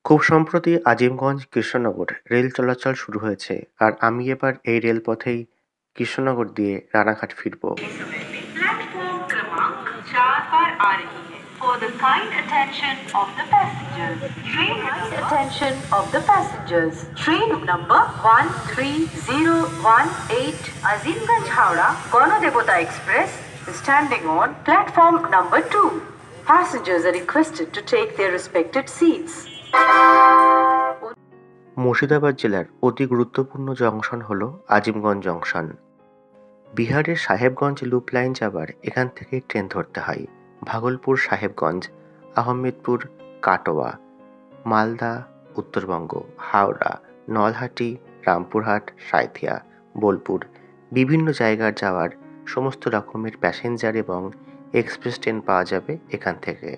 খুব সম্প্রতি আজিমগঞ্জ-কৃষ্ণনগর রেল চলাচল শুরু হয়েছে, আর আমি এবার এই রেলপথেই কৃষ্ণনগর দিয়ে রানাঘাট ফিরব। प्लेटफॉर्म क्रमांक 4 पर आ रही है। For the kind attention of the passengers, train number 13018 Azimganj Howrah Ganodevata Express is standing on platform number 2. Passengers are requested to take their respected seats. Murshidabad জেলার অতি গুরুত্বপূর্ণ জংশন হল আজিমগঞ্জ জংশন। বিহারের সাহেবগঞ্জ লুপ লাইন যাবার এখান থেকেই ট্রেন ধরতে হয় ভাগলপুর সাহেবগঞ্জ, আহমেদপুর, কাটোয়া, মালদা, উত্তরবঙ্গ, হাওড়া, নলহাটি, রামপুরহাট, সাঁইথিয়া, বোলপুর বিভিন্ন জায়গার যাওয়ার সমস্ত রকমের প্যাসেঞ্জার এবং এক্সপ্রেস ট্রেন পাওয়া যাবে এখান থেকে।